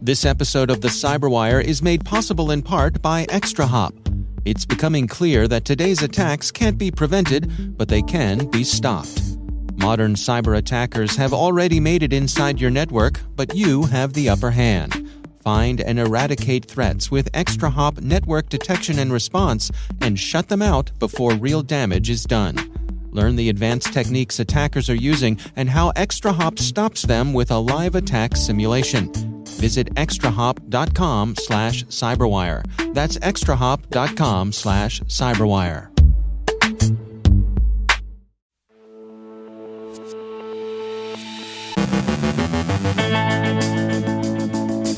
This episode of the CyberWire is made possible in part by ExtraHop. It's becoming clear that today's attacks can't be prevented, but they can be stopped. Modern cyber attackers have already made it inside your network, but you have the upper hand. Find and eradicate threats with ExtraHop network detection and response and shut them out before real damage is done. Learn the advanced techniques attackers are using and how ExtraHop stops them with a live attack simulation. Visit extrahop.com/cyberwire. That's extrahop.com/cyberwire.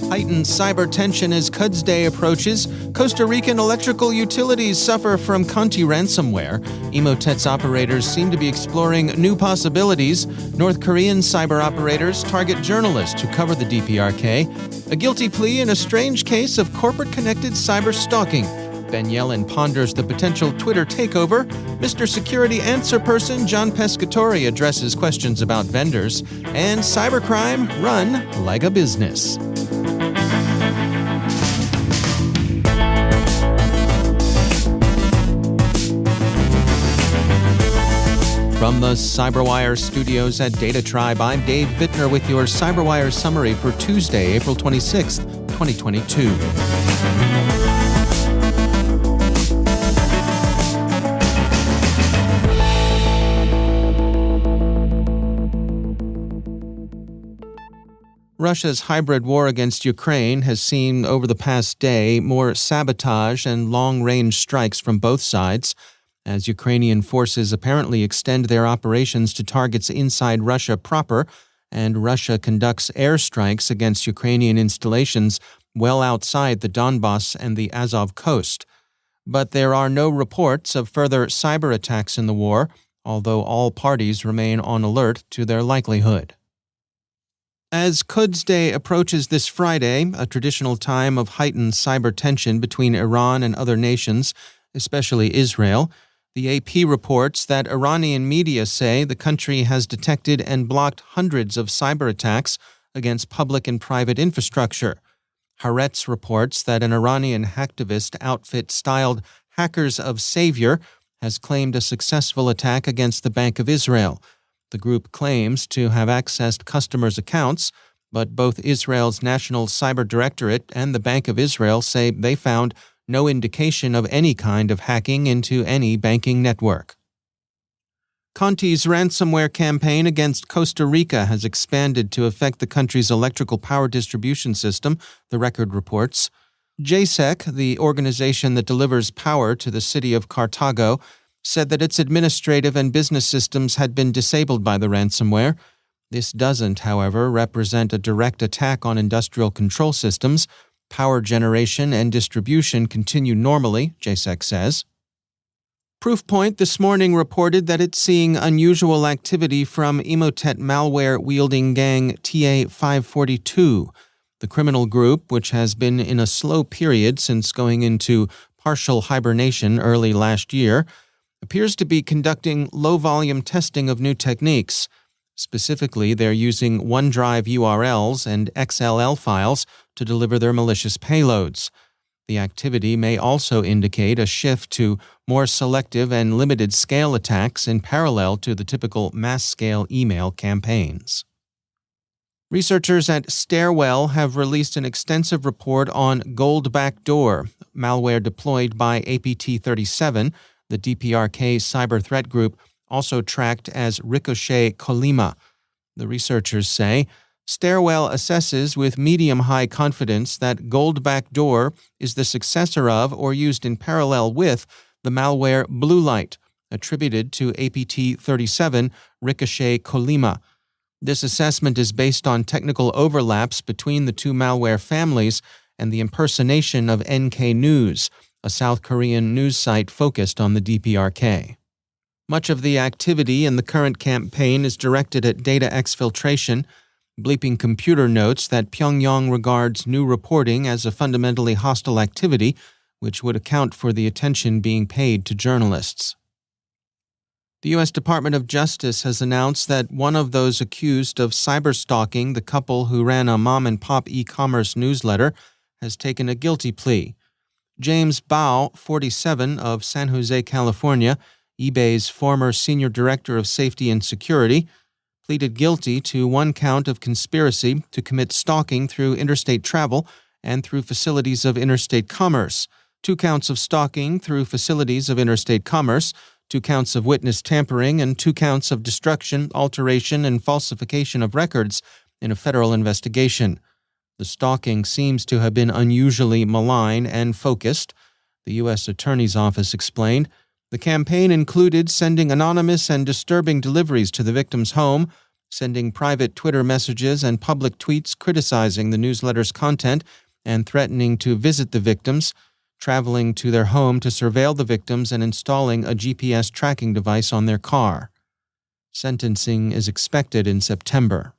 Heightened cyber tension as Quds Day approaches. Costa Rican electrical utilities suffer from Conti ransomware. Emotet's operators seem to be exploring new possibilities. North Korean cyber operators target journalists who cover the DPRK. A guilty plea in a strange case of corporate-connected cyber stalking. Ben Yellen ponders the potential Twitter takeover. Mr. Security Answer Person John Pescatori addresses questions about vendors. And cybercrime run like a business. From the CyberWire studios at Data Tribe, I'm Dave Bittner with your CyberWire summary for Tuesday, April 26th, 2022. Russia's hybrid war against Ukraine has seen over the past day more sabotage and long-range strikes from both sides, as Ukrainian forces apparently extend their operations to targets inside Russia proper, and Russia conducts airstrikes against Ukrainian installations well outside the Donbas and the Azov coast. But there are no reports of further cyber attacks in the war, although all parties remain on alert to their likelihood. As Quds Day approaches this Friday, a traditional time of heightened cyber tension between Iran and other nations, especially Israel, the AP reports that Iranian media say the country has detected and blocked hundreds of cyber attacks against public and private infrastructure. Haaretz reports that an Iranian hacktivist outfit styled Hackers of Savior has claimed a successful attack against the Bank of Israel. The group claims to have accessed customers' accounts, but both Israel's National Cyber Directorate and the Bank of Israel say they found no indication of any kind of hacking into any banking network. Conti's ransomware campaign against Costa Rica has expanded to affect the country's electrical power distribution system, the record reports. JSEC, the organization that delivers power to the city of Cartago, said that its administrative and business systems had been disabled by the ransomware. This doesn't, however, represent a direct attack on industrial control systems. Power generation and distribution continue normally, JSEC says. Proofpoint this morning reported that it's seeing unusual activity from Emotet malware-wielding gang TA542. The criminal group, which has been in a slow period since going into partial hibernation early last year, appears to be conducting low-volume testing of new techniques. Specifically, they're using OneDrive URLs and XLL files to deliver their malicious payloads. The activity may also indicate a shift to more selective and limited-scale attacks in parallel to the typical mass-scale email campaigns. Researchers at Stairwell have released an extensive report on Gold Backdoor, malware deployed by APT-37, the DPRK cyber threat group, also tracked as Ricochet Colima. The researchers say Stairwell assesses with medium-high confidence that Gold Backdoor is the successor of or used in parallel with the malware Blue Light, attributed to APT-37 Ricochet Colima. This assessment is based on technical overlaps between the two malware families and the impersonation of NK News, a South Korean news site focused on the DPRK. Much of the activity in the current campaign is directed at data exfiltration. Bleeping Computer notes that Pyongyang regards new reporting as a fundamentally hostile activity, which would account for the attention being paid to journalists. The U.S. Department of Justice has announced that one of those accused of cyberstalking the couple who ran a mom-and-pop e-commerce newsletter has taken a guilty plea. James Bao, 47, of San Jose, California, eBay's former senior director of safety and security, pleaded guilty to one count of conspiracy to commit stalking through interstate travel and through facilities of interstate commerce, 2 counts of stalking through facilities of interstate commerce, 2 counts of witness tampering, and 2 counts of destruction, alteration, and falsification of records in a federal investigation. The stalking seems to have been unusually malign and focused, the U.S. Attorney's Office explained. The campaign included sending anonymous and disturbing deliveries to the victim's home, sending private Twitter messages and public tweets criticizing the newsletter's content and threatening to visit the victims, traveling to their home to surveil the victims and installing a GPS tracking device on their car. Sentencing is expected in September.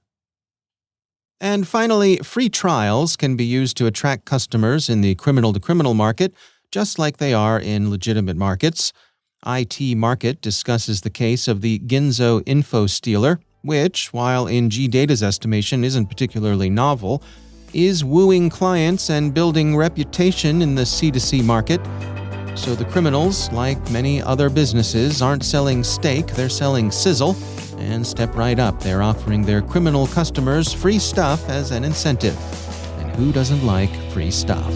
And finally, free trials can be used to attract customers in the criminal-to-criminal market, just like they are in legitimate markets. IT Market discusses the case of the Ginzo info stealer, which, while in G-Data's estimation isn't particularly novel, is wooing clients and building reputation in the C2C market. So the criminals, like many other businesses, aren't selling steak, they're selling sizzle. And step right up, they're offering their criminal customers free stuff as an incentive. And who doesn't like free stuff?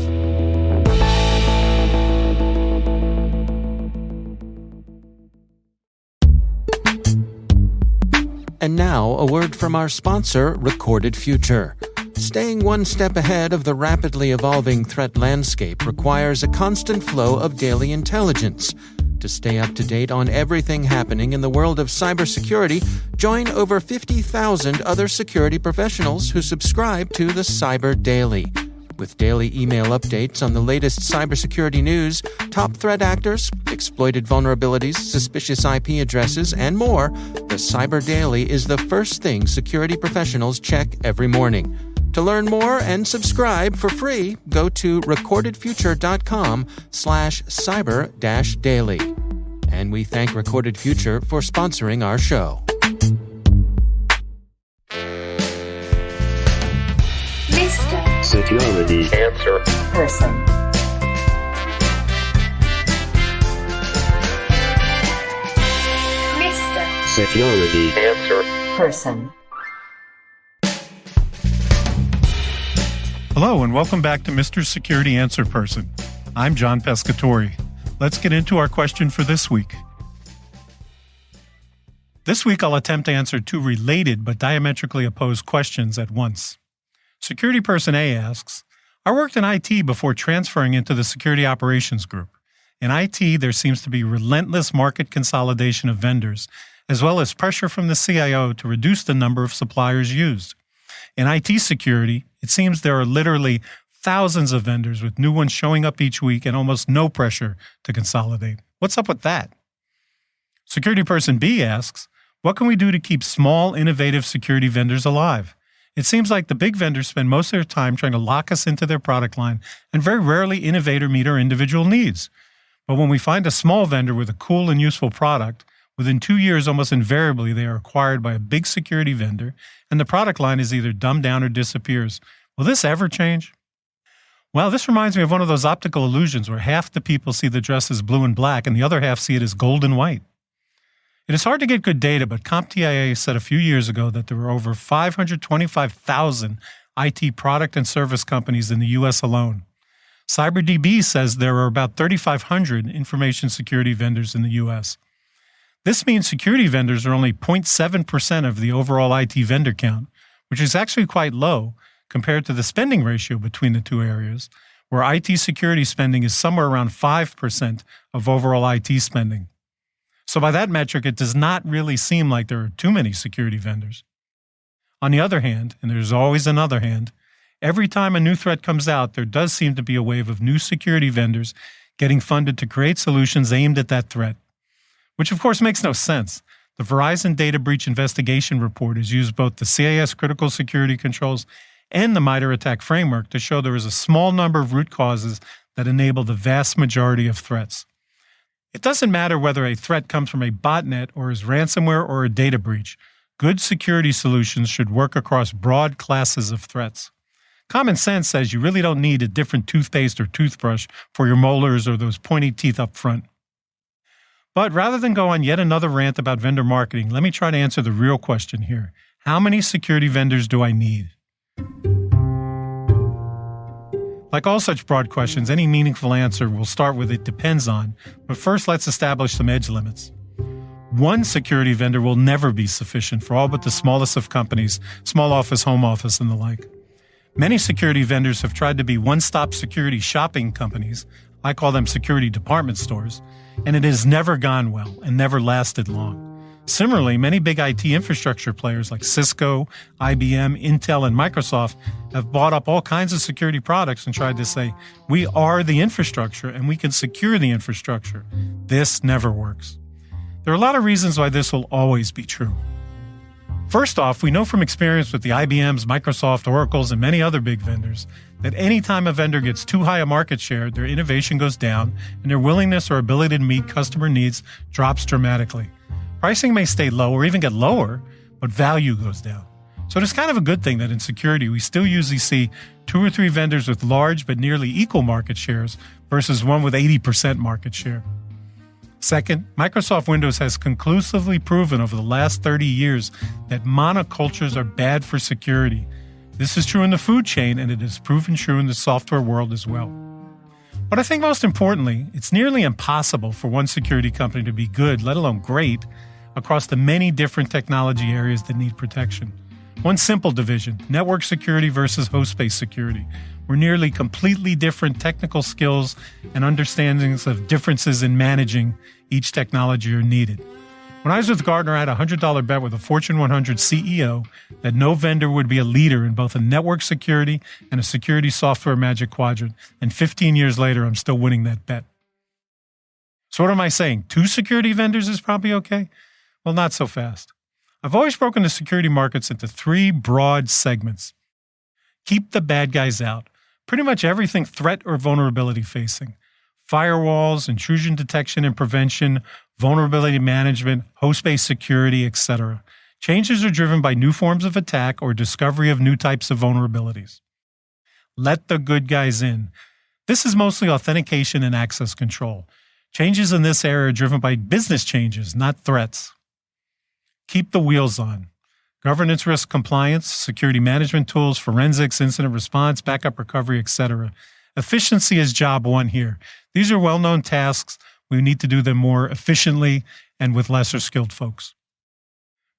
And now, a word from our sponsor, Recorded Future. Staying one step ahead of the rapidly evolving threat landscape requires a constant flow of daily intelligence. To stay up to date on everything happening in the world of cybersecurity, join over 50,000 other security professionals who subscribe to the Cyber Daily. With daily email updates on the latest cybersecurity news, top threat actors, exploited vulnerabilities, suspicious IP addresses, and more, the Cyber Daily is the first thing security professionals check every morning. To learn more and subscribe for free, go to recordedfuture.com/cyber-daily. And we thank Recorded Future for sponsoring our show. Mr. Security Answer Person. Mr. Security Answer Person. Hello and welcome back to Mr. Security Answer Person. I'm John Pescatori. Let's get into our question for this week. This week I'll attempt to answer 2 related but diametrically opposed questions at once. Security Person A asks, I worked in IT before transferring into the Security Operations Group. In IT, there seems to be relentless market consolidation of vendors, as well as pressure from the CIO to reduce the number of suppliers used. In IT security, it seems there are literally thousands of vendors with new ones showing up each week and almost no pressure to consolidate. What's up with that? Security Person B asks, what can we do to keep small, innovative security vendors alive? It seems like the big vendors spend most of their time trying to lock us into their product line and very rarely innovate or meet our individual needs. But when we find a small vendor with a cool and useful product, within 2 years, almost invariably, they are acquired by a big security vendor, and the product line is either dumbed down or disappears. Will this ever change? Well, this reminds me of one of those optical illusions where half the people see the dress as blue and black and the other half see it as gold and white. It is hard to get good data, but CompTIA said a few years ago that there were over 525,000 IT product and service companies in the U.S. alone. CyberDB says there are about 3,500 information security vendors in the U.S. This means security vendors are only 0.7% of the overall IT vendor count, which is actually quite low compared to the spending ratio between the two areas, where IT security spending is somewhere around 5% of overall IT spending. So by that metric, it does not really seem like there are too many security vendors. On the other hand, and there's always another hand, every time a new threat comes out, there does seem to be a wave of new security vendors getting funded to create solutions aimed at that threat, which of course makes no sense. The Verizon Data Breach Investigation Report has used both the CIS critical security controls and the MITRE ATT&CK framework to show there is a small number of root causes that enable the vast majority of threats. It doesn't matter whether a threat comes from a botnet or is ransomware or a data breach. Good security solutions should work across broad classes of threats. Common sense says you really don't need a different toothpaste or toothbrush for your molars or those pointy teeth up front. But rather than go on yet another rant about vendor marketing, let me try to answer the real question here. How many security vendors do I need? Like all such broad questions, any meaningful answer will start with "it depends on," but first let's establish some edge limits. One security vendor will never be sufficient for all but the smallest of companies, small office, home office, and the like. Many security vendors have tried to be one-stop security shopping companies. I call them security department stores, and it has never gone well and never lasted long. Similarly, many big IT infrastructure players like Cisco, IBM, Intel, and Microsoft have bought up all kinds of security products and tried to say, we are the infrastructure and we can secure the infrastructure. This never works. There are a lot of reasons why this will always be true. First off, we know from experience with the IBMs, Microsoft, Oracles, and many other big vendors that any time a vendor gets too high a market share, their innovation goes down and their willingness or ability to meet customer needs drops dramatically. Pricing may stay low or even get lower, but value goes down. So it's kind of a good thing that in security, we still usually see 2 or 3 vendors with large but nearly equal market shares versus one with 80% market share. Second, Microsoft Windows has conclusively proven over the last 30 years that monocultures are bad for security. This is true in the food chain, and it is proven true in the software world as well. But I think most importantly, it's nearly impossible for one security company to be good, let alone great, across the many different technology areas that need protection. One simple division, network security versus host-based security, where nearly completely different technical skills and understandings of differences in managing each technology are needed. When I was with Gartner, I had a $100 bet with a Fortune 100 CEO that no vendor would be a leader in both a network security and a security software magic quadrant. And 15 years later, I'm still winning that bet. So what am I saying? 2 security vendors is probably okay? Well, not so fast. I've always broken the security markets into 3 broad segments. Keep the bad guys out. Pretty much everything threat or vulnerability facing. Firewalls, intrusion detection and prevention, vulnerability management, host-based security, etc. Changes are driven by new forms of attack or discovery of new types of vulnerabilities. Let the good guys in. This is mostly authentication and access control. Changes in this area are driven by business changes, not threats. Keep the wheels on. Governance, risk compliance, security management tools, forensics, incident response, backup recovery, etc. Efficiency is job 1 here. These are well-known tasks. We need to do them more efficiently and with lesser skilled folks.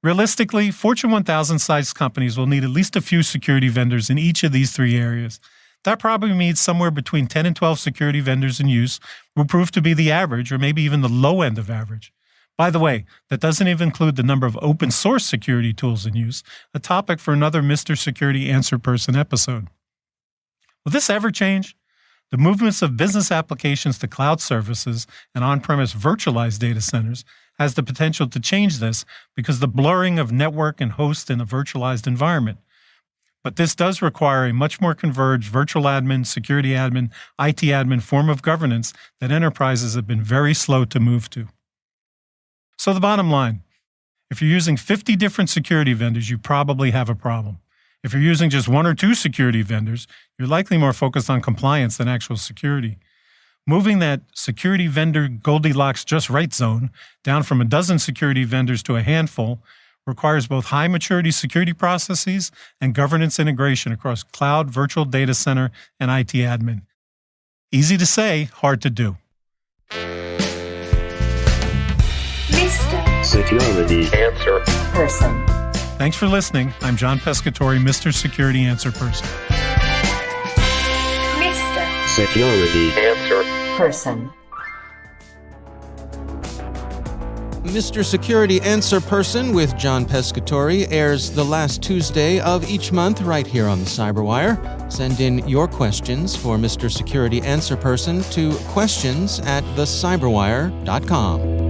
Realistically, Fortune 1000 size companies will need at least a few security vendors in each of these 3 areas. That probably means somewhere between 10 and 12 security vendors in use will prove to be the average or maybe even the low end of average. By the way, that doesn't even include the number of open source security tools in use, a topic for another Mr. Security Answer Person episode. Will this ever change? The movements of business applications to cloud services and on-premise virtualized data centers has the potential to change this because the blurring of network and host in a virtualized environment. But this does require a much more converged virtual admin, security admin, IT admin form of governance that enterprises have been very slow to move to. So the bottom line, if you're using 50 different security vendors, you probably have a problem. If you're using just 1 or 2 security vendors, you're likely more focused on compliance than actual security. Moving that security vendor Goldilocks just right zone down from a dozen security vendors to a handful requires both high maturity security processes and governance integration across cloud, virtual data center, and IT admin. Easy to say, hard to do. Mr. Security Answer Person. Thanks for listening. I'm John Pescatori, Mr. Security Answer Person. Mr. Security Answer Person. Mr. Security Answer Person with John Pescatori airs the last Tuesday of each month right here on the CyberWire. Send in your questions for Mr. Security Answer Person to questions@thecyberwire.com.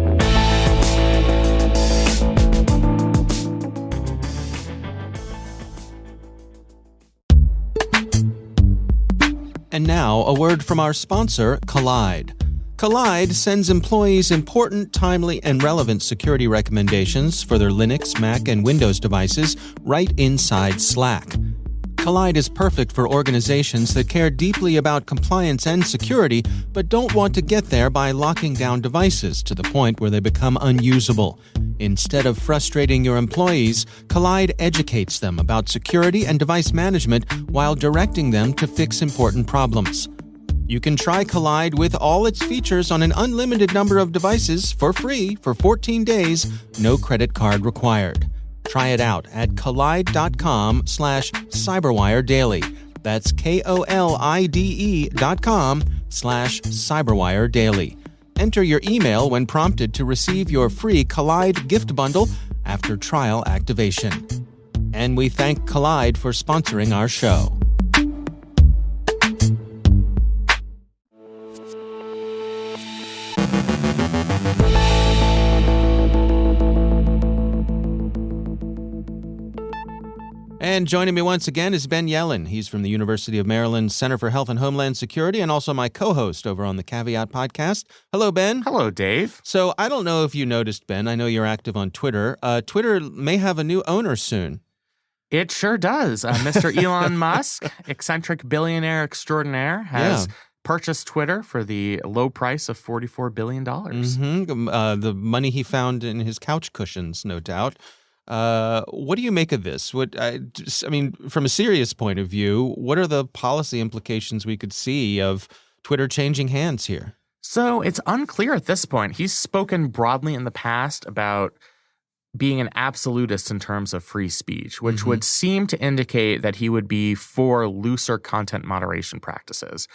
And now, a word from our sponsor, Collide. Collide sends employees important, timely, and relevant security recommendations for their Linux, Mac, and Windows devices right inside Slack. Collide is perfect for organizations that care deeply about compliance and security, but don't want to get there by locking down devices to the point where they become unusable. Instead of frustrating your employees, Collide educates them about security and device management while directing them to fix important problems. You can try Collide with all its features on an unlimited number of devices for free for 14 days, no credit card required. Try it out at collide.com/cyberwiredaily. That's KOLIDE.com/cyberwiredaily. Enter your email when prompted to receive your free Collide gift bundle after trial activation. And we thank Collide for sponsoring our show. And joining me once again is Ben Yellen. He's from the University of Maryland Center for Health and Homeland Security and also my co-host over on the Caveat podcast. Hello, Ben. Hello, Dave. So I don't know if you noticed, Ben. I know you're active on Twitter. Twitter may have a new owner soon. It sure does. Mr. Elon Musk, eccentric billionaire extraordinaire, has purchased Twitter for the low price of $44 billion. The money he found in his couch cushions, no doubt. What do you make of this? From a serious point of view, what are the policy implications we could see of Twitter changing hands here? So it's unclear at this point. He's spoken broadly in the past about being an absolutist in terms of free speech, which would seem to indicate that he would be for looser content moderation practices.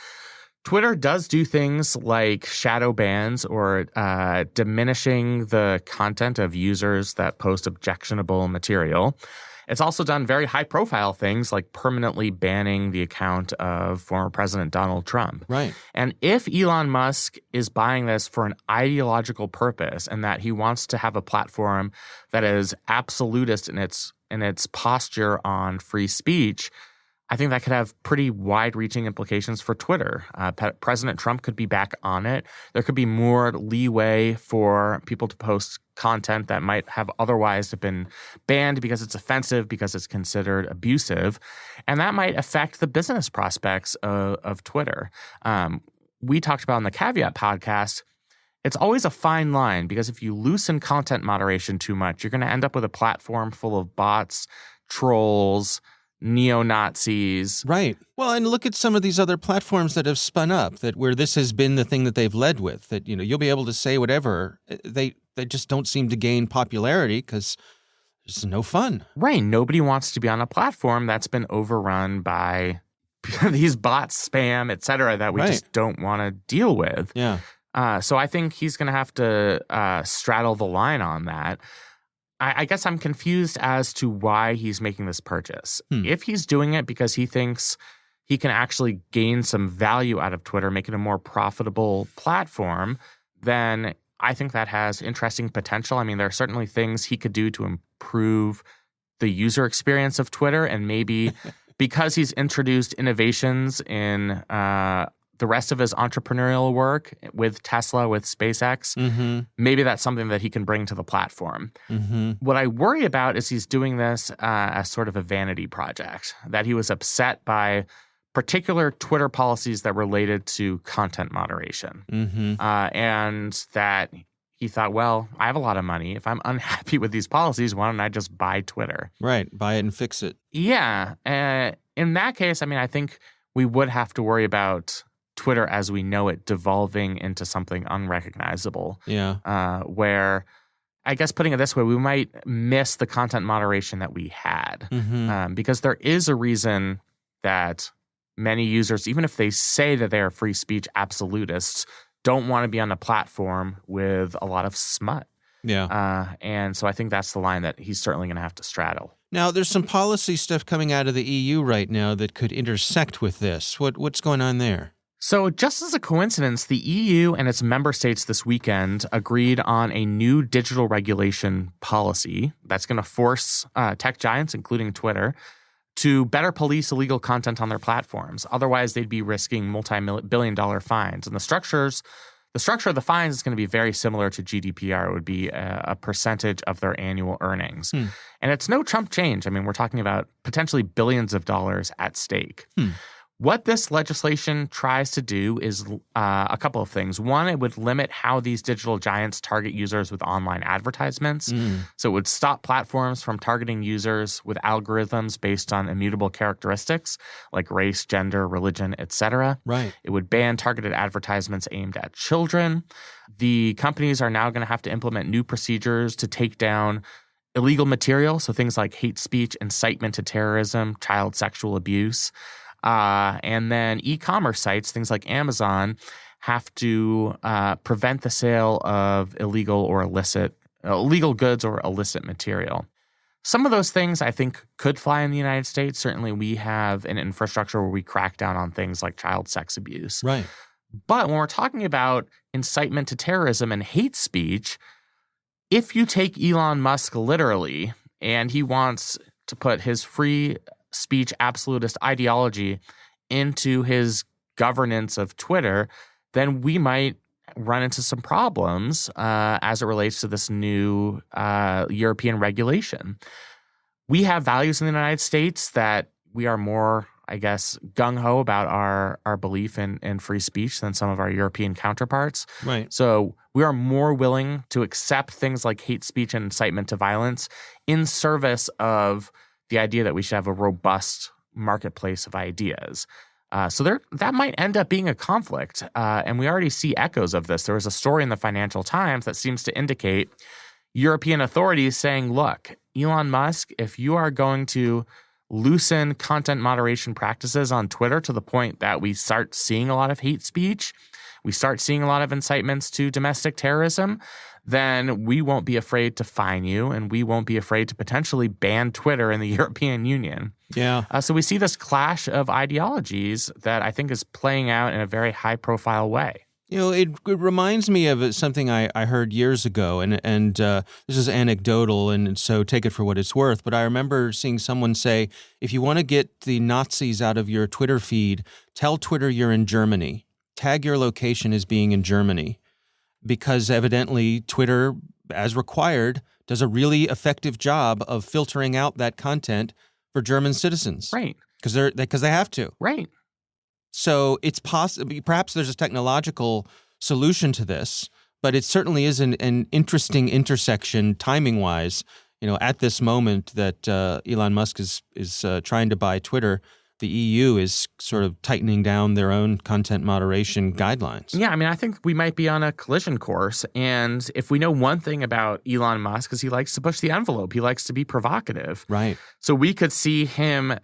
Twitter does do things like shadow bans or diminishing the content of users that post objectionable material. It's also done very high-profile things like permanently banning the account of former President Donald Trump. Right. And if Elon Musk is buying this for an ideological purpose and that he wants to have a platform that is absolutist in its posture on free speech, I think that could have pretty wide-reaching implications for Twitter. President Trump could be back on it. There could be more leeway for people to post content that might have otherwise have been banned because it's offensive, because it's considered abusive. And that might affect the business prospects of Twitter. We talked about on the Caveat podcast, it's always a fine line because if you loosen content moderation too much, you're going to end up with a platform full of bots, trolls, neo-Nazis. Right. Well, and look at some of these other platforms that have spun up where this has been the thing that they've led with, that, you'll be able to say whatever. They just don't seem to gain popularity because it's no fun. Right. Nobody wants to be on a platform that's been overrun by these bots, spam, et cetera, that we just don't want to deal with. Yeah. So I think he's going to have to straddle the line on that. I guess I'm confused as to why he's making this purchase. If he's doing it because he thinks he can actually gain some value out of Twitter, make it a more profitable platform, then I think that has interesting potential. I mean, there are certainly things he could do to improve the user experience of Twitter, and maybe because he's introduced innovations in the rest of his entrepreneurial work with Tesla, with SpaceX, maybe that's something that he can bring to the platform. What I worry about is he's doing this as sort of a vanity project, that he was upset by particular Twitter policies that related to content moderation. And that he thought, well, I have a lot of money. If I'm unhappy with these policies, why don't I just buy Twitter? Right. Buy it and fix it. Yeah. In that case, I think we would have to worry about Twitter as we know it devolving into something unrecognizable. Yeah. Where, I guess putting it this way, we might miss the content moderation that we had. Because there is a reason that many users, even if they say that they are free speech absolutists, don't want to be on a platform with a lot of smut. Yeah. And so I think that's the line that he's certainly going to have to straddle. Now, there's some policy stuff coming out of the EU right now that could intersect with this. What's going on there? So just as a coincidence, the EU and its member states this weekend agreed on a new digital regulation policy that's going to force tech giants, including Twitter, to better police illegal content on their platforms. Otherwise, they'd be risking multi-billion-dollar fines. And the The structure of the fines is going to be very similar to GDPR. It would be a percentage of their annual earnings. And it's no chump change. I mean, we're talking about potentially billions of dollars at stake. What this legislation tries to do is a couple of things. One, it would limit how these digital giants target users with online advertisements. So it would stop platforms from targeting users with algorithms based on immutable characteristics like race, gender, religion, etc. Right. It would ban targeted advertisements aimed at children. The companies are now going to have to implement new procedures to take down illegal material, so things like hate speech, incitement to terrorism, child sexual abuse. And then e-commerce sites, things like Amazon, have to prevent the sale of illegal goods or illicit material. Some of those things I think could fly in the United States. Certainly we have an infrastructure where we crack down on things like child sex abuse. Right. But when we're talking about incitement to terrorism and hate speech, if you take Elon Musk literally and he wants to put his free speech absolutist ideology into his governance of Twitter, then we might run into some problems as it relates to this new European regulation. We have values in the United States that we are more, I guess, gung-ho about our belief in free speech than some of our European counterparts. Right. So we are more willing to accept things like hate speech and incitement to violence in service of the idea that we should have a robust marketplace of ideas. So that might end up being a conflict. And we already see echoes of this. There was a story in the Financial Times that seems to indicate European authorities saying, look, Elon Musk, if you are going to loosen content moderation practices on Twitter to the point that we start seeing a lot of hate speech, we start seeing a lot of incitements to domestic terrorism, then we won't be afraid to fine you and we won't be afraid to potentially ban Twitter in the European Union. Yeah. So we see this clash of ideologies that I think is playing out in a very high-profile way. You know, it reminds me of something I heard years ago, and this is anecdotal, and so take it for what it's worth, but I remember seeing someone say, if you want to get the Nazis out of your Twitter feed, tell Twitter you're in Germany. Tag your location as being in Germany. Because evidently Twitter, as required, does a really effective job of filtering out that content for German citizens. Right. Because they have to. Right. So it's possible. Perhaps there's a technological solution to this, but it certainly is an interesting intersection timing-wise. You know, at this moment that Elon Musk is trying to buy Twitter, the EU is sort of tightening down their own content moderation guidelines. Yeah, I mean, I think we might be on a collision course. And if we know one thing about Elon Musk is he likes to push the envelope. He likes to be provocative. Right. So we could see him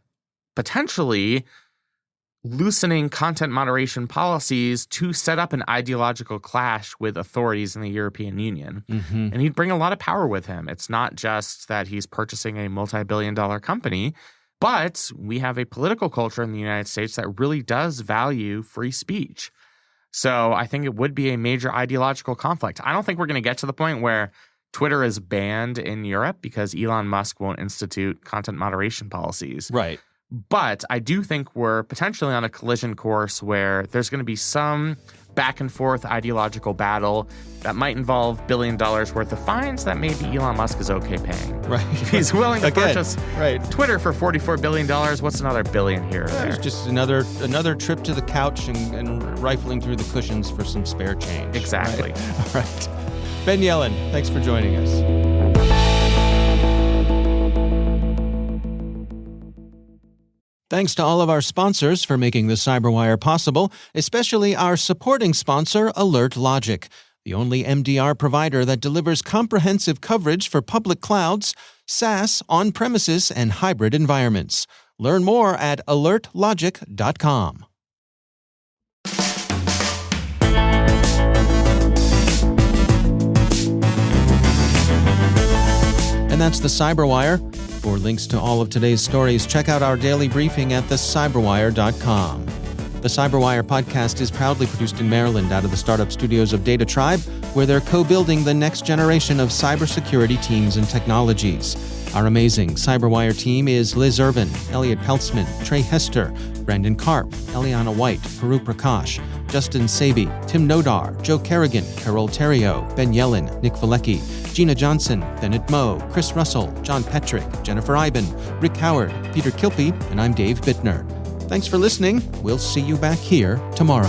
potentially loosening content moderation policies to set up an ideological clash with authorities in the European Union. Mm-hmm. And he'd bring a lot of power with him. It's not just that he's purchasing a multi-billion-dollar company, but we have a political culture in the United States that really does value free speech. So I think it would be a major ideological conflict. I don't think we're going to get to the point where Twitter is banned in Europe because Elon Musk won't institute content moderation policies. Right. But I do think we're potentially on a collision course where there's going to be some back and forth ideological battle that might involve $1 billion worth of fines that maybe Elon Musk is okay paying. Right. If he's willing to purchase Twitter for $44 billion, what's another billion here or there? It's just another trip to the couch and rifling through the cushions for some spare change. Exactly. Right? All right. Ben Yellen, thanks for joining us. Thanks to all of our sponsors for making the CyberWire possible, especially our supporting sponsor, Alert Logic, the only MDR provider that delivers comprehensive coverage for public clouds, SaaS, on-premises, and hybrid environments. Learn more at alertlogic.com. And that's the CyberWire. For links to all of today's stories, check out our daily briefing at thecyberwire.com. The CyberWire podcast is proudly produced in Maryland out of the startup studios of Data Tribe, where they're co-building the next generation of cybersecurity teams and technologies. Our amazing CyberWire team is Liz Urban, Elliot Peltzman, Trey Hester, Brendan Karp, Eliana White, Paru Prakash, Justin Saby, Tim Nodar, Joe Kerrigan, Carol Terrio, Ben Yellen, Nick Valecki, Gina Johnson, Bennett Moe, Chris Russell, John Petrick, Jennifer Iben, Rick Howard, Peter Kilpie, and I'm Dave Bittner. Thanks for listening. We'll see you back here tomorrow.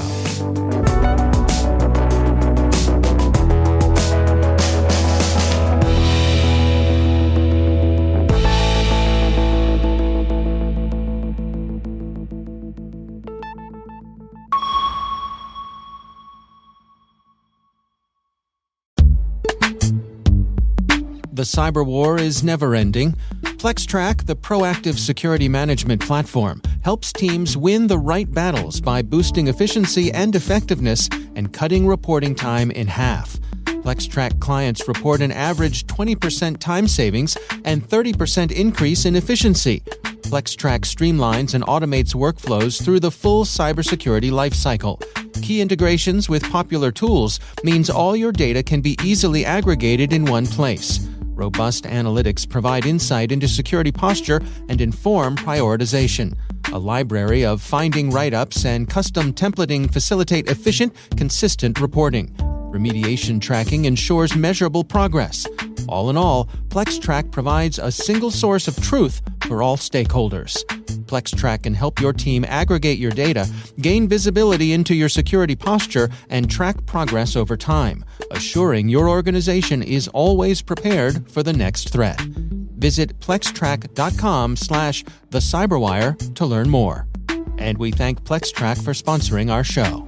The cyber war is never-ending. PlexTrack, the proactive security management platform, helps teams win the right battles by boosting efficiency and effectiveness and cutting reporting time in half. PlexTrack clients report an average 20% time savings and 30% increase in efficiency. PlexTrack streamlines and automates workflows through the full cybersecurity lifecycle. Key integrations with popular tools means all your data can be easily aggregated in one place. Robust analytics provide insight into security posture and inform prioritization. A library of finding write-ups and custom templating facilitate efficient, consistent reporting. Remediation tracking ensures measurable progress. All in all, PlexTrack provides a single source of truth for all stakeholders. PlexTrack can help your team aggregate your data, gain visibility into your security posture, and track progress over time, assuring your organization is always prepared for the next threat. Visit plextrack.com/thecyberwire to learn more. And we thank PlexTrack for sponsoring our show.